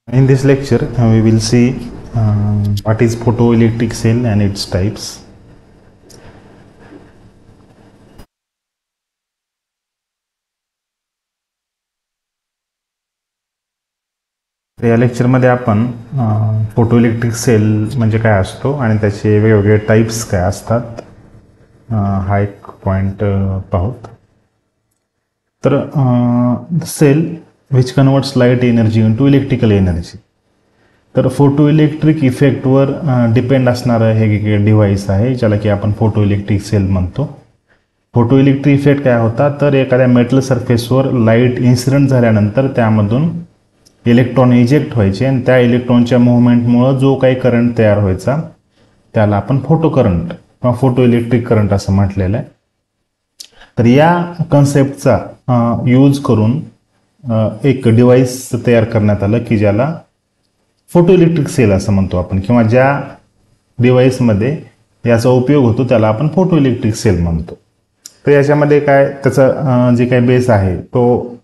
In this lecture, we will see what is photoelectric cell and its types. या लेक्चरमध्ये आपण photoelectric sale म्हणजे काय असतो आणि त्याचे वेगवेगळे टाइप्स काय असतात हा एक पॉइंट पाहूत. तर cell which converts light energy into electrical energy. तर फोटोइलेक्ट्रिक इफेक्टवर डिपेंड असणारं हे डिव्हाइस आहे ज्याला की आपण फोटोइलेक्ट्रिक सेल म्हणतो. फोटोइलेक्ट्रिक इफेक्ट काय होता तर एखाद्या मेटल सरफेसवर लाईट इन्सिडेंट झाल्यानंतर त्यामधून इलेक्ट्रॉन इजेक्ट व्हायचे आणि त्या इलेक्ट्रॉनच्या मुव्हमेंटमुळे जो काही करंट तयार व्हायचा त्याला आपण फोटो करंट किंवा फोटोइलेक्ट्रिक करंट असं म्हटलेलं आहे. तर या कन्सेप्टचा यूज करून एक डिव्हाइस तयार करण्यात आलं की ज्याला फोटोइलेक्ट्रिक सेल असं म्हणतो आपण, किंवा ज्या डिव्हाइसमध्ये याचा उपयोग होतो त्याला आपण फोटोइलेक्ट्रिक सेल म्हणतो. तर याच्यामध्ये काय त्याचा जे काही बेस आहे तो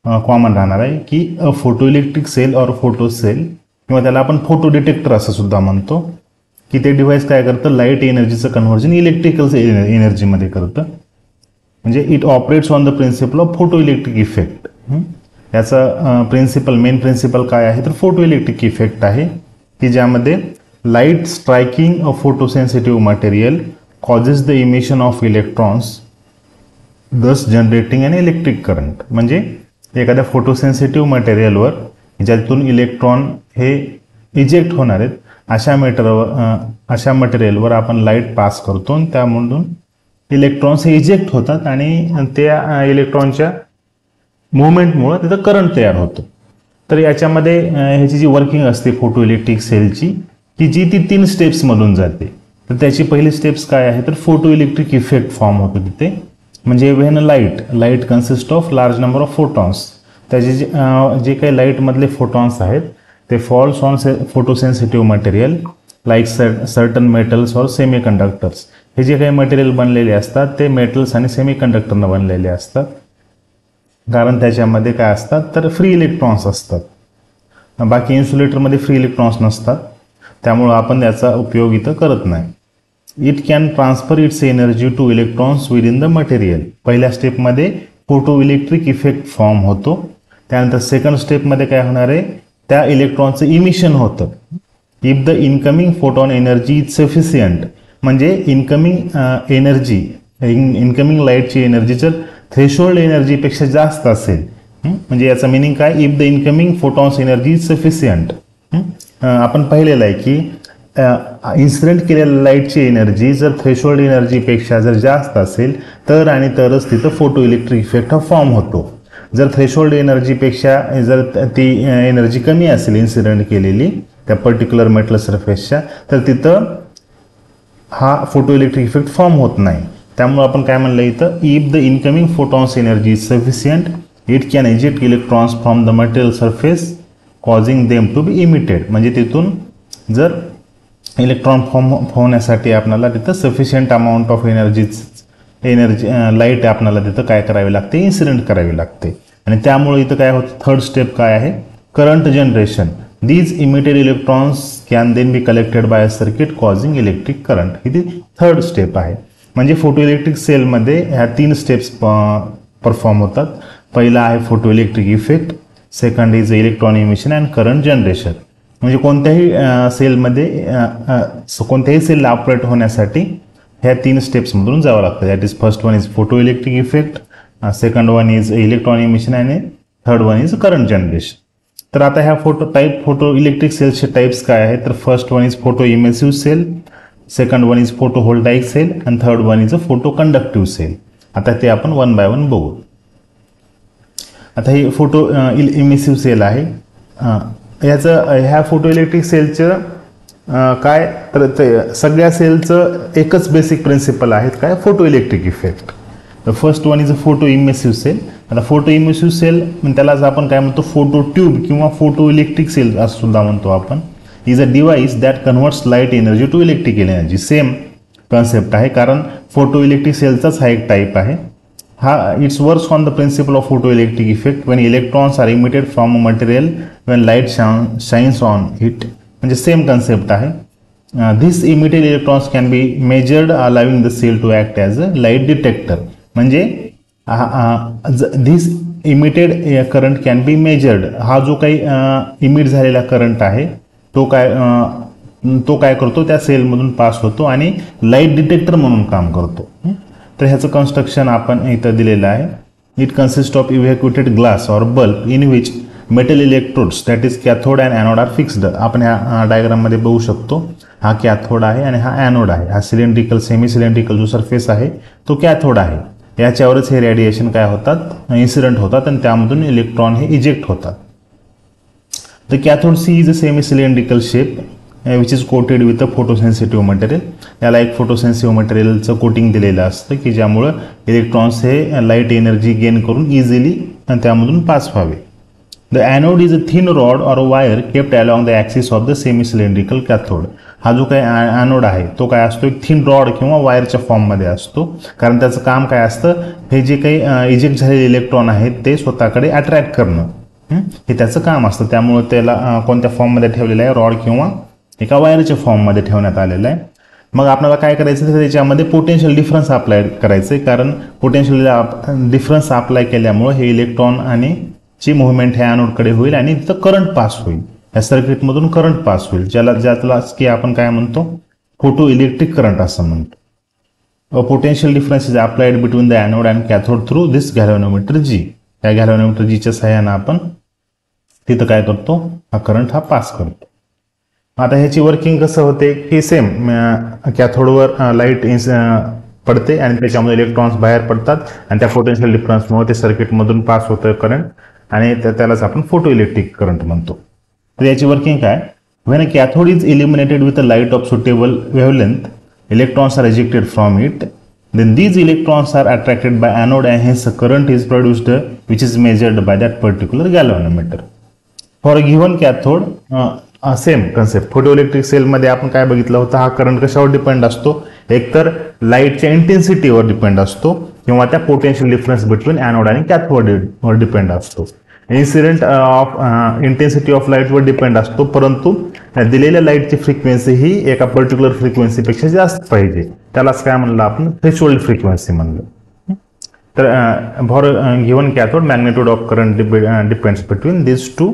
कॉमन राहणार आहे की अ फोटोइलेक्ट्रिक सेल और फोटो सेल, किंवा त्याला आपण फोटो डिटेक्टर असं सुद्धा म्हणतो, की ते डिव्हाइस काय करतं लाईट एनर्जीचं कन्व्हर्जन इलेक्ट्रिकल एनर्जीमध्ये करतं. म्हणजे it operates on the principle of photoelectric effect. याचा मेन प्रिन्सिपल काय आहे तर फोटोइलेक्ट्रिक इफेक्ट आहे की ज्यामध्ये light striking a photosensitive material causes the emission of electrons thus generating an electric current. म्हणजे एखाद्या फोटोसेन्सिटिव्ह मटेरियलवर ज्यातून इलेक्ट्रॉन हे इजेक्ट होणार आहेत अशा मटेरियलवर आपण लाईट पास करतो आणि त्यामधून इलेक्ट्रॉन्स हे इजेक्ट होतात आणि त्या इलेक्ट्रॉनच्या मुवमेंटमुळे तिथं करंट तयार होतो. तर याच्यामध्ये ह्याची जी वर्किंग असते फोटोइलेक्ट्रिक सेलची की जी ती 3 स्टेप्समधून जाते. तर त्याची पहिली स्टेप्स काय आहे तर फोटोइलेक्ट्रिक इफेक्ट फॉर्म होतो तिथे. म्हणजे when light consist of large number of photons, त्याचे जे काही लाईटमधले फोटॉन्स आहेत ते falls on photosensitive material like certain metals or semiconductors. हे जे काही मटेरियल बनलेले असतात ते मेटल्स आणि सेमी कंडक्टरनं बनलेले असतात, कारण त्याच्यामध्ये काय असतात तर फ्री इलेक्ट्रॉन्स असतात. बाकी इन्सुलेटरमध्ये फ्री इलेक्ट्रॉन्स नसतात, त्यामुळं आपण त्याचा उपयोग इथं करत नाही. It can transfer it's energy two electrons with in the material. पहिल्या स्टेपमध्ये फोटोइलेक्ट्रिक इफेक्ट फॉर्म होतो. त्यानंतर सेकंड स्टेपमध्ये काय होणार आहे त्या इलेक्ट्रॉनचं इमिशन होतं. If the incoming photon energy is sufficient, म्हणजे इनकमिंग लाईटची एनर्जी जर थ्रेशोल्ड एनर्जीपेक्षा जास्त असेल, म्हणजे याचा मिनिंग काय if the incoming photons energy is sufficient. आपण पाहिलेलं आहे की इन्सिडेंट केलेल्या लाईटची एनर्जी जर थ्रेशोल्ड एनर्जीपेक्षा जर जास्त असेल तर आणि तरच तिथं फोटोइलेक्ट्रिक इफेक्ट हा फॉर्म होतो. जर थ्रेशोल्ड एनर्जीपेक्षा जर ती एनर्जी कमी असेल इन्सिडेंट केलेली त्या पर्टिक्युलर मेटल सरफेसच्या, तर तिथं हा फोटोइलेक्ट्रिक इफेक्ट फॉर्म होत नाही. त्यामुळे आपण काय म्हणलं इथं if the incoming photons energy is sufficient it can eject electrons from the material surface causing them to be emitted. म्हणजे तिथून जर इलेक्ट्रॉन फॉर्म होण्यासाठी आपल्याला तिथं sufficient amount of energy light आपल्याला तिथं काय करावी लागते इन्सिडेंट करावी लागते. आणि त्यामुळे इथं काय होतं थर्ड स्टेप काय आहे current generation. These emitted electrons can then be collected by a circuit causing electric current. ही थर्ड स्टेप आहे. म्हणजे फोटोइलेक्ट्रिक सेलमध्ये ह्या 3 स्टेप्स परफॉर्म होतात. पहिला आहे photoelectric effect, second is electron emission and current generation. म्हणजे कोणत्याही सेलला ऑपरेट होण्यासाठी ह्या 3 स्टेप्समधून जावं लागतं. That is first one is photoelectric effect, second one is electron emission आणि third one is current generation. तर आता ह्या फोटोइलेक्ट्रिक सेल्सचे टाइप्स काय आहेत तर first one is photoemissive cell, second one is photovoltaic cell आणि third one is a photo conductive cell. आता ते आपण 1 बाय 1 बघू. आता हे फोटो इमेसिव्ह सेल आहे. ह्या फोटोइलेक्ट्रिक सेलचं काय तर ते सगळ्या सेलचं एकच बेसिक प्रिन्सिपल आहेत काय photoelectric effect. The first one is a photoemissive cell. आता फोटो इमेसिव्ह सेल त्यालाच आपण काय म्हणतो फोटो ट्यूब किंवा फोटो इलेक्ट्रिक सेल असं सुद्धा म्हणतो आपण. Is a device that converts light energy to electrical energy. Same concept आहे, कारण फोटो इलेक्ट्रिक सेलचाच हा एक टाईप आहे. It's works on the principle of photoelectric effect when electrons are emitted from a material when light shines on it, म्हणजे same concept आहे. This emitted electrons can be measured, allowing the cell to act as a light detector. म्हणजे this emitted current can be measured. हा जो काही emit झालेला current आहे तो काय करतो, त्या सेलमधून पास होतो आणि लाईट डिटेक्टर म्हणून काम करतो. तर ह्याचं कन्स्ट्रक्शन आपण इथं दिलेलं आहे. It consist of evacuated glass or bulb in which metal electrodes that is cathode and anode are fixed. आपण ह्या डायग्राममध्ये बघू शकतो. हा कॅथोड आहे आणि हा ॲनोड आहे. हा सिलेंड्रिकल सेमी सिलेंड्रिकल जो सरफेस आहे तो कॅथोड आहे. याच्यावरच हे रेडिएशन काय होतात, इन्सिडेंट होतात आणि त्यामधून इलेक्ट्रॉन हे इजेक्ट होतात. The cathode C is a semi cylindrical shape which is coated with a photosensitive material. याला एक फोटोसेन्सिटिव्ह मटेरियलचं कोटिंग दिलेलं असतं की ज्यामुळं इलेक्ट्रॉन्स हे लाईट एनर्जी गेन करून इझिली त्यामधून पास व्हावे. The anode is a thin rod or wire kept along the axis of the semi cylindrical cathode. हा जो काही ॲनोड आहे तो काय असतो, एक थिन रॉड किंवा वायरच्या फॉर्ममध्ये असतो. कारण त्याचं काम काय असतं, हे जे काही इजेक्ट झालेले इलेक्ट्रॉन आहेत ते स्वतःकडे अट्रॅक्ट करणं, हे त्याचं काम असतं. त्यामुळे त्याला कोणत्या फॉर्ममध्ये ठेवलेलं आहे, रॉड किंवा एका वायरच्या फॉर्ममध्ये ठेवण्यात आलेलं आहे. मग आपल्याला काय करायचं, तर त्याच्यामध्ये पोटेन्शियल डिफरन्स अप्लाय करायचं आहे. कारण पोटेन्शियल डिफरन्स अप्लाय केल्यामुळे हे इलेक्ट्रॉन आणि ची मुवमेंट ह्या ॲनोडकडे होईल आणि तिथं करंट पास होईल. या सर्किटमधून करंट पास होईल, ज्याला की आपण काय म्हणतो, फोटो इलेक्ट्रिक करंट असं म्हणतो. Potential difference is applied between the anode and cathode through this galvanometer G. या गॅल्व्हॅनोमीटर जीच्या सहाय्यानं आपण तिथं काय करतो, हा करंट हा पास करतो. आता ह्याची वर्किंग कसं होते की सेम कॅथोडवर लाईट पडते आणि त्याच्यामुळे इलेक्ट्रॉन्स बाहेर पडतात आणि त्या पोटेन्शियल डिफरन्समुळे ते सर्किटमधून पास होतं करंट आणि त्यालाच आपण फोटो इलेक्ट्रिक करंट म्हणतो. तर याची वर्किंग काय, when a cathode is illuminated with a light of suitable wavelength, electrons are ejected from it, then these electrons are attracted by anode and hence a current is produced which is measured by that particular galvanometer. For a given cathode, same concept photo electric सेलमध्ये आपण काय बघितलं होतं, हा current कशावर depend असतो, एकतर लाईटच्या इंटेन्सिटीवर डिपेंड असतो किंवा त्या पोटेन्शियल डिफरन्स बिटवीन ॲनोड आणि कॅथोडवर डिपेंड असतो. इन्सिडेंट ऑफ इंटेन्सिटी ऑफ लाईटवर डिपेंड असतो, परंतु दिलेल्या लाईटची फ्रिक्वेन्सी ही एका पर्टिक्युलर फ्रिक्वेन्सीपेक्षा जास्त पाहिजे, त्यालाच काय म्हणलं आपण, थ्रेशोल्ड फ्रिक्वेन्सी म्हणलं. तर for given cathode magnitude of current depends between this two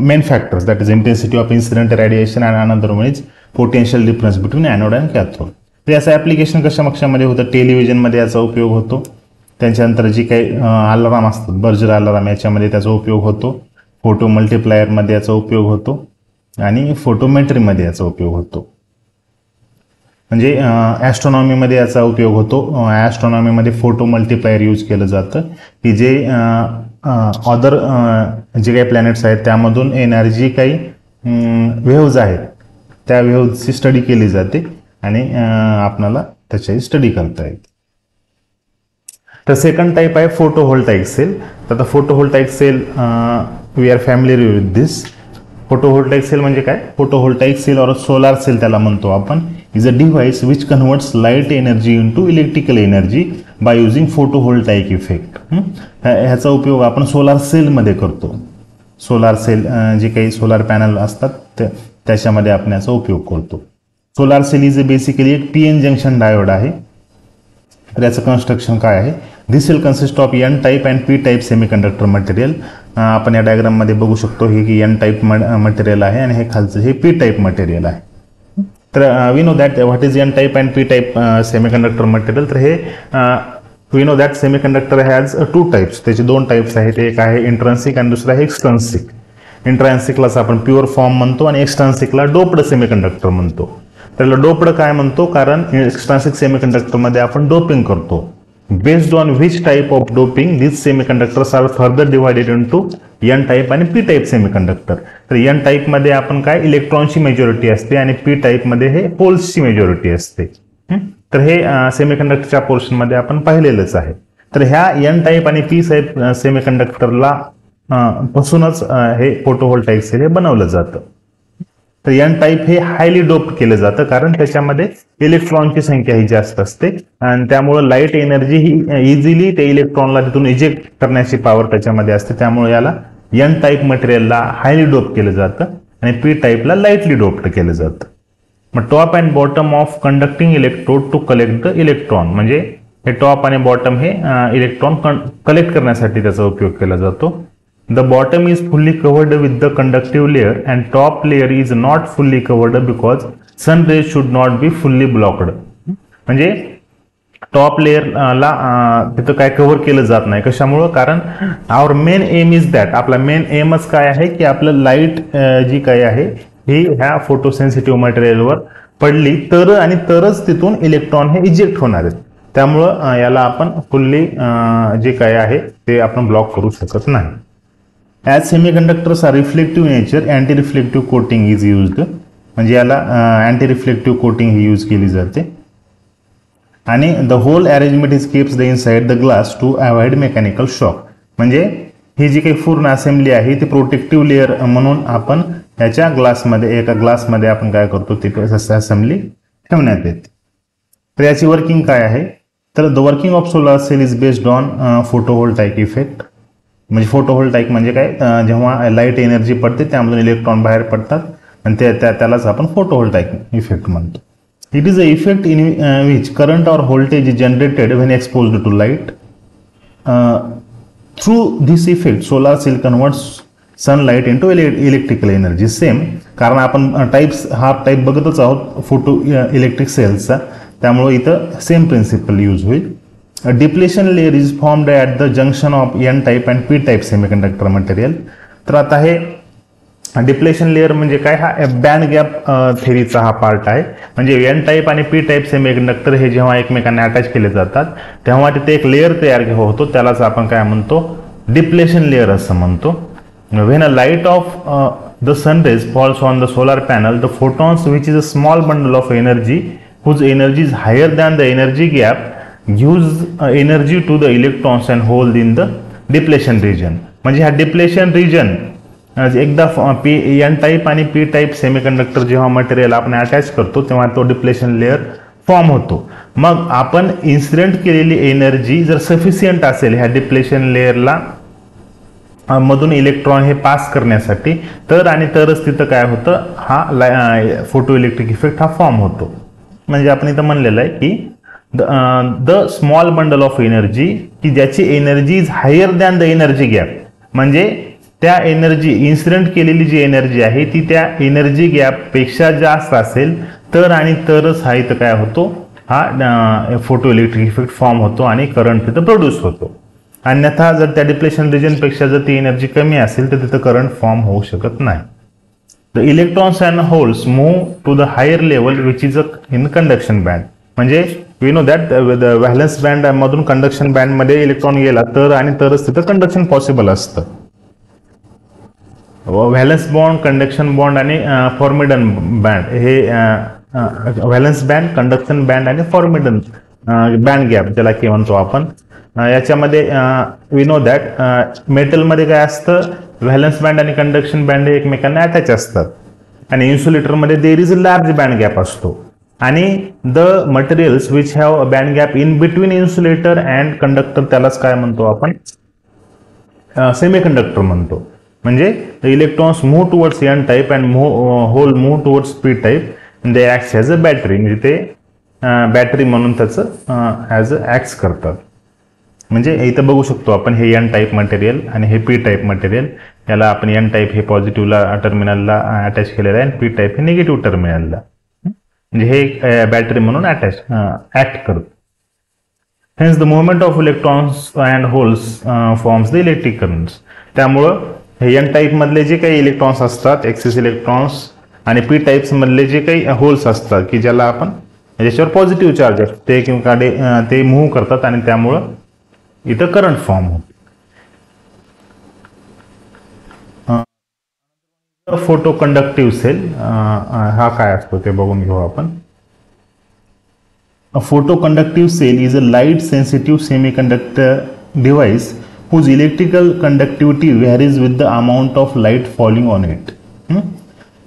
main factors, that is intensity of incident radiation and another one is potential difference between anode and cathode. तर याचं ॲप्लिकेशन कशामध्ये होतं, टेलिव्हिजनमध्ये याचा उपयोग होतो. त्याच्यानंतर जी काही अलाराम असतात, बर्जर अलाराम, याच्यामध्ये त्याचा उपयोग होतो. फोटो मल्टिप्लायरमध्ये याचा उपयोग होतो आणि फोटोमेट्रीमध्ये याचा उपयोग होतो. म्हणजे ॲस्ट्रॉनॉमीमध्ये याचा उपयोग होतो. ॲस्ट्रॉनॉमीमध्ये फोटो मल्टिप्लायर यूज केलं जातं की जे अदर जे काही प्लॅनेट्स आहेत त्यामधून येणारी जी काही वेव्ज आहेत त्या वेव्हची स्टडी केली जाते आणि आपल्याला त्याची स्टडी करता येते. तर सेकंड टाईप आहे फोटोव्होल्टाईक सेल. तर आता photovoltaic cell we are familiar with this. Photovoltaic cell म्हणजे काय, photovoltaic cell or solar cell त्याला म्हणतो आपण, is a device which converts light energy into electrical energy by using photovoltaic effect. ह्याचा उपयोग आपण सोलार सेलमध्ये करतो. सोलार सेल जे काही सोलार पॅनल असतात त्याच्यामध्ये आपण याचा उपयोग करतो. सोलार सेल इज बेसिकली एक पीएन जंक्शन डायोड आहे. तर याचं कन्स्ट्रक्शन काय आहे, this will consist of N type and P type semiconductor material. आपण या डायग्राममध्ये बघू शकतो हे की एन टाईप मटेरियल आहे आणि हे खालचं हे पी टाईप मटेरियल आहे. तर we know that what is N type and P type semiconductor material. तर हे we know that semiconductor has two types, त्याचे दोन टाईप्स आहेत. एक आहे इंट्रान्सिक आणि दुसरं आहे एक्सट्रान्सिक. इंट्रान्सिकलाच आपण प्युअर फॉर्म म्हणतो आणि एक्सट्रान्सिकला डोप्ड सेमीकंडक्टर म्हणतो. त्याला डोप्ड काय म्हणतो, कारण एक्सट्रान्सिक सेमीकंडक्टरमध्ये आपण डोपिंग करतो. Based on which type of doping this semiconductors are further divided into N type आणि पी टाईप सेमीकंडक्टर. तर एन टाईपमध्ये आपण काय इलेक्ट्रॉनची मेजॉरिटी असते आणि पी टाईपमध्ये हे होल्सची मेजॉरिटी असते. तर हे सेमीकंडक्टरच्या पोर्शनमध्ये आपण पाहिलेलंच आहे. तर ह्या एन टाईप आणि पी टाईप सेमीकंडक्टरला पासूनच हे फोटोव्होल्टाईक सेल हे बनवलं जातं. तर एन टाईप हे हायली डोप्ड केलं जातं कारण त्याच्यामध्ये इलेक्ट्रॉनची संख्या ही जास्त असते आणि त्यामुळे लाईट एनर्जी ही इझिली त्या इलेक्ट्रॉनला तिथून इजेक्ट करण्याची पॉवर त्याच्यामध्ये असते. त्यामुळे याला एन टाईप मटेरियलला हायली डोप केलं जातं आणि पी टाईपला लाईटली डोप्ड केलं जातं. मग top and bottom of conducting electrode to collect the electron, म्हणजे हे टॉप आणि बॉटम हे इलेक्ट्रॉन कलेक्ट करण्यासाठी त्याचा उपयोग केला जातो. The bottom is fully covered with the conductive layer and top layer is not fully covered because sun rays should not be fully blocked. म्हणजे टॉप लेअरला तिथं काय कव्हर केलं जात नाही. कशामुळं? कारण our main aim is that, आपला मेन एमच काय आहे की आपलं लाईट जी काय आहे ही ह्या फोटोसेन्सिटिव्ह मटेरियलवर पडली तरच तिथून इलेक्ट्रॉन हे इजेक्ट होणार आहेत. त्यामुळं याला आपण फुल्ली जे काय आहे ते आपण ब्लॉक करू शकत नाही. As semiconductors are reflective nature, anti reflective coating is used, म्हणजे याला अँटी रिफ्लेक्टिव्ह कोटिंग ही यूज केली जाते. आणि the whole arrangement is keeps the inside the glass to avoid mechanical shock, म्हणजे ही जी काही पूर्ण असेंब्ली आहे ती प्रोटेक्टिव्ह लेअर म्हणून आपण याच्या ग्लासमध्ये, एका ग्लासमध्ये आपण काय करतो ती असेंब्ली ठेवण्यात येते. तर याची वर्किंग काय आहे? तर the working of solar cell is based on photovoltaic effect. म्हणजे फोटोव्होल्टाईक म्हणजे काय? जेव्हा लाईट एनर्जी पडते त्यामधून इलेक्ट्रॉन बाहेर पडतात आणि त्यालाच आपण फोटोव्होल्टाईक इफेक्ट म्हणतो. It is an effect in which current or voltage is generated when exposed to light. Through this effect, solar cell converts sunlight into electrical energy. Same, कारण आपण हा टाईप बघतच आहोत फोटो इलेक्ट्रिक सेल्सचा, त्यामुळे इथं सेम प्रिन्सिपल यूज होईल. Depletion layer is formed at the junction of N type and P type semiconductor material. तर आता हे डिप्लेशन लेअर म्हणजे काय? हा बँड गॅप थेरीचा हा पार्ट आहे. म्हणजे एन टाईप आणि पी टाईप सेमीकंडक्टर हे जेव्हा एकमेकांना अटॅच केले जातात तेव्हा तिथे एक लेअर तयार होतो, त्यालाच आपण काय म्हणतो? डिप्लेशन लेअर असं म्हणतो. When a light of the sun rays falls on the solar panel, the photons which is a small bundle of energy whose energy is higher than the energy gap gives energy to the electrons and hold in the depletion region. म्हणजे हा depletion region एकदा N type आणि P type semiconductor जेव्हा material आपण attach करतो तेव्हा तो depletion layer form होतो. मग आपण इन्सिडेंट केलेली एनर्जी जर सफिशियंट असेल ह्या डिप्लेशन लेअरला मधून इलेक्ट्रॉन हे पास करण्यासाठी तरच तिथं काय होतं? हा फोटो इलेक्ट्रिक इफेक्ट हा फॉर्म होतो. म्हणजे आपण इथं म्हणलेलं आहे की the small bundle of energy, की ज्याची energy is higher than the energy gap, म्हणजे त्या एनर्जी इन्सिडेंट केलेली जी एनर्जी आहे ती त्या एनर्जी गॅपपेक्षा जास्त असेल तरच हा इथं काय होतो? हा फोटो इलेक्ट्रिक इफेक्ट फॉर्म होतो आणि करंट तिथं प्रोड्यूस होतो. अन्यथा जर त्या डिप्लेशन रिजनपेक्षा जर ती एनर्जी कमी असेल तर तिथं करंट फॉर्म होऊ शकत नाही. The electrons and holes move to the higher level which is in conduction band. म्हणजे we know that valence band मधून कंडक्शन बँडमध्ये इलेक्ट्रॉन गेला तरच तिथं कंडक्शन पॉसिबल असतं. व्हॅलन्स बॉन्ड, कंडक्शन बॉन्ड आणि फॉर्मिडन बँड, हे व्हॅलन्स बँड, कंडक्शन बँड आणि फॉर्मिडन बँड गॅप ज्याला की म्हणतो आपण. याच्यामध्ये वी नो दॅट मेटलमध्ये काय असतं? व्हॅलन्स बँड आणि कंडक्शन बँड हे एकमेकांना अटॅच असतात आणि इन्सुलेटरमध्ये there is a large band gap असतो. आणि the materials which have a band gap in between insulator and conductor त्यालाच काय म्हणतो आपण? सेमीकंडक्टर म्हणतो. म्हणजे the electrons move towards N type and hole move towards P type, they acts as a battery, म्हणजे ते बॅटरी म्हणून त्याचं ॲज अ ॲक्ट्स करतात. म्हणजे इथं बघू शकतो आपण हे एन टाईप मटेरियल आणि हे पी टाईप मटेरियल, याला आपण एन टाईप हे पॉझिटिव्हला टर्मिनलला अटॅच केलेलं आहे आणि पी टाईप हे निगेटिव्ह टर्मिनलला, म्हणजे हे बॅटरी म्हणून ॲक्ट करतो. Hence the movement of electrons and holes forms the electric currents. त्यामुळं हे एन टाईप मधले जे काही इलेक्ट्रॉन्स असतात, एक्सिस इलेक्ट्रॉन्स, आणि पी टाईप्स मधले जे काही होल्स असतात की ज्याला आपण ज्याच्यावर पॉझिटिव्ह चार्ज असते ते मूव्ह करतात आणि त्यामुळं इथं करंट फॉर्म होतो. फोटो कंडक्टिव्ह सेल हा काय असतो ते बघून घेऊ आपण. A photoconductive cell is a light sensitive semiconductor device whose electrical conductivity varies with the amount of light falling on it.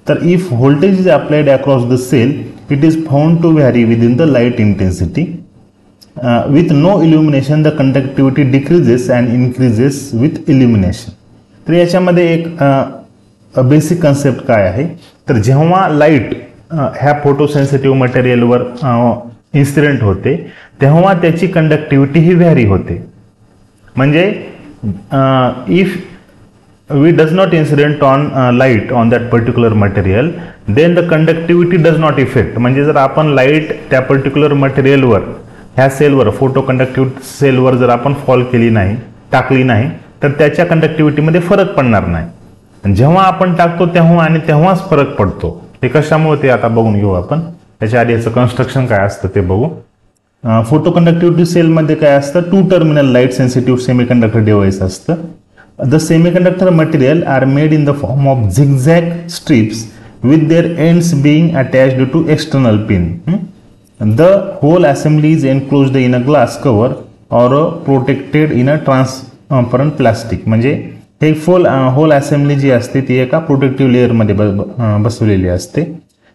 तर if voltage is applied across the cell, it is found to vary within the light intensity. With no illumination, the conductivity decreases and increases with illumination. तर याच्यामध्ये एक basic concept काय आहे, तर जेव्हा light ह्या फोटोसेन्सिटिव्ह मटेरियलवर incident होते तेव्हा त्याची कंडक्टिव्हिटी ही व्हॅरी होते. म्हणजे if we does not incident on light on that particular material, then the conductivity does not affect. म्हणजे जर आपण लाईट त्या पर्टिक्युलर मटेरियलवर ह्या सेलवर फोटो कंडक्टिव्ह सेलवर जर आपण फॉल केली नाही, टाकली नाही, तर त्याच्या कंडक्टिव्हिटीमध्ये फरक पडणार नाही. जेव्हा आपण टाकतो तेव्हा आणि तेव्हाच फरक पडतो. ते कशामुळे ते आता बघून घेऊ आपण. त्याच्या आधी याचं कन्स्ट्रक्शन काय असतं ते बघू. फोटो कंडक्टिव्हिटी सेलमध्ये काय असतं, 2 terminal light sensitive semiconductor device असतं. The semiconductor material are made in the form of zigzag strips with their ends being attached to external pin. The whole assembly is enclosed in a glass cover or protected in a transparent plastic. म्हणजे हे hole assembly जी असते ती एका protective लेअरमध्ये बसवलेली असते.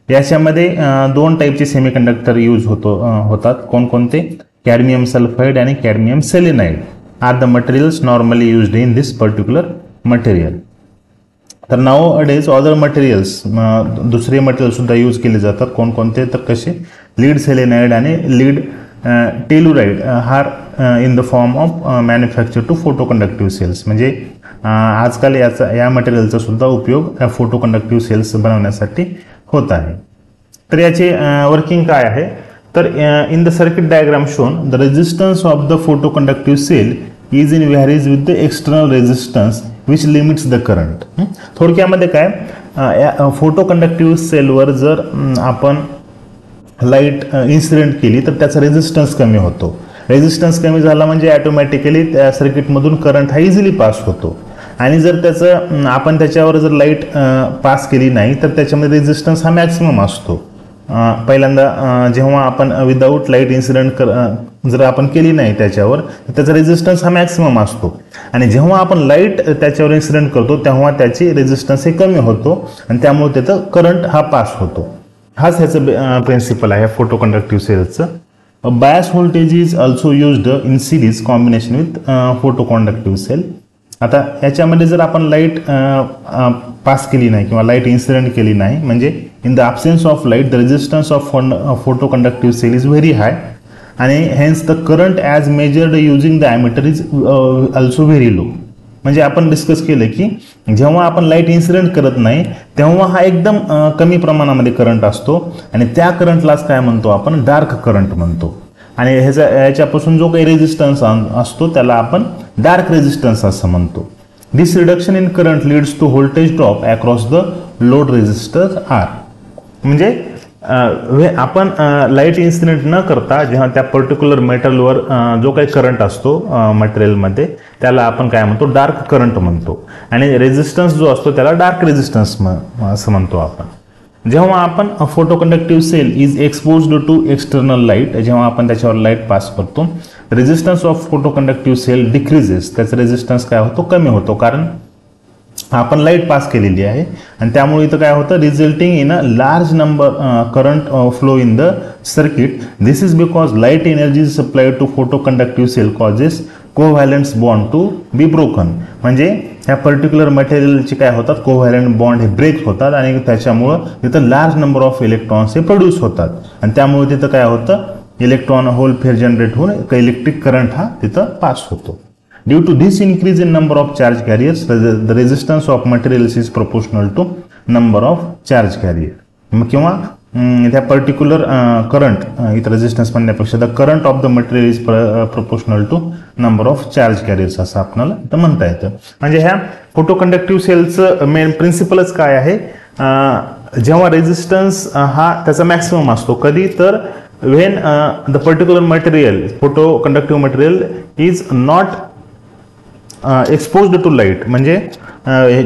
याच्यामध्ये 2 टाईपचे semiconductor use होतात. कोणकोणते? कॅडमियम सल्फाइड आणि cadmium selenide are the materials normally used in this particular material. तर nowadays other materials दुसरे मटेरियल सुद्धा यूज केले जातात. कोणकोणते? तर कसे? लीड सेलेनाइड आणि lead telluride are in the form of manufacture to photo conductive cells. म्हणजे आजकाल या मटेरियलचा सुद्धा उपयोग या फोटो कंडक्टिव्ह सेल्स बनवण्यासाठी होत आहे. तर याचे वर्किंग काय आहे, तर in the circuit diagram shown, the resistance of the photoconductive cell is in varies with the external resistance which limits the current. थोडक्यामध्ये काय, फोटोकंडक्टिव्ह सेलवर जर आपण लाईट इन्सिडेंट केली तर त्याचा रेजिस्टन्स कमी होतो. रेजिस्टन्स कमी झाला म्हणजे ऑटोमॅटिकली त्या सर्किटमधून करंट हा इझिली पास होतो. आणि जर त्याचं आपण त्याच्यावर जर लाईट पास केली नाही तर त्याच्यामध्ये रेजिस्टन्स हा मॅक्सिमम असतो. पहिल्यांदा जेव्हा आपण विदाऊट लाईट इन्सिडेंट जर आपण केली नाही त्याच्यावर तर त्याचा रेजिस्टन्स हा मॅक्सिमम असतो. आणि जेव्हा आपण लाईट त्याच्यावर इन्सिडेंट करतो तेव्हा त्याची रेजिस्टन्स हे कमी होतो आणि त्यामुळे त्याचं करंट हा पास होतो. हाच ह्याचं प्रिन्सिपल आहे फोटो कंडक्टिव्ह सेलचं. Bias voltage is also used in series combination with photo conductive cell. आता याच्यामध्ये जर आपण लाईट पास केली नाही किंवा लाईट इन्सिडेंट केली नाही, म्हणजे in the absence of light the resistance of photo conductive cell is very high आणि hence the current as measured using the ammeter is also very low. म्हणजे आपण डिस्कस केलं की जेव्हा आपण लाईट इन्सिडेंट करत नाही तेव्हा हा एकदम कमी प्रमाणामध्ये करंट असतो आणि त्या करंटलाच काय म्हणतो आपण, डार्क करंट म्हणतो. आणि ह्याच्यापासून जो काही रेजिस्टन्स असतो त्याला आपण डार्क रेजिस्टन्स असं म्हणतो. This reduction in current leads to voltage drop across the load resistor R. म्हणजे आपण लाईट इन्सिडेंट न करता जेव्हा त्या पर्टिक्युलर मेटलवर जो काही करंट असतो मटेरियलमध्ये त्याला आपण काय म्हणतो, डार्क करंट म्हणतो. आणि रेजिस्टन्स जो असतो त्याला डार्क रेजिस्टन्स असं म्हणतो आपण. जेव्हा आपण photo conductive cell is exposed to external light, जेव्हा आपण त्याच्यावर लाईट पास करतो resistance of photo conductive cell decreases. त्याचा रेजिस्टन्स काय होतो, कमी होतो, कारण आपण लाईट पास केलेली आहे. आणि त्यामुळे इथं काय होतं, resulting in a large number current flow in the circuit. This is because light energy is supplied to photo conductive cell causes covalence bond to be broken. म्हणजे ह्या पर्टिक्युलर मटेरियलचे काय होतात, कोव्हॅलंट बॉन्ड हे ब्रेक होतात आणि त्याच्यामुळं तिथं large number of electrons हे प्रोड्यूस होतात आणि त्यामुळे तिथं काय होतं, इलेक्ट्रॉन होल पेअर जनरेट होऊन इलेक्ट्रिक करंट हा तिथं पास होतो. Due to this increase in number of charge carriers the resistance of materials is proportional to number of charge carrier. किंवा त्या पर्टिक्युलर करंट, इथं रेजिस्टन्स म्हणण्यापेक्षा the current of the material is proportional to number of charge carriers असं आपल्याला इथं म्हणता येतं. म्हणजे ह्या फोटो कंडक्टिव्ह सेलचं मेन प्रिन्सिपलच काय आहे, जेव्हा रेजिस्टन्स हा त्याचा मॅक्सिमम असतो, कधी तर when the particular material photo conductive material is not exposed to light. म्हणजे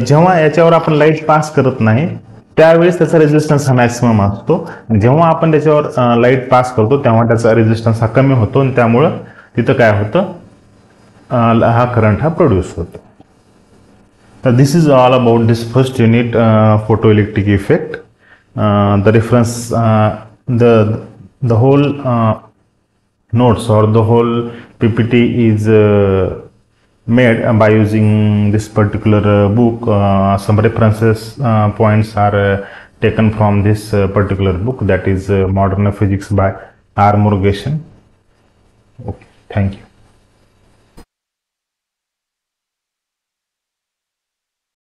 जेव्हा याच्यावर आपण लाईट पास करत नाही त्यावेळेस त्याचा रेजिस्टन्स हा मॅक्सिमम असतो. जेव्हा आपण त्याच्यावर लाईट पास करतो तेव्हा त्याचा रेजिस्टन्स हा कमी होतो आणि त्यामुळं तिथं काय होतं, हा करंट हा प्रोड्यूस होतो. तर this is all about this first unit photo electric effect. The reference the whole notes or the whole PPT is made by using this particular book. Some references points are taken from this particular book, that is Modern Physics by R. Murugesan. Okay, thank you.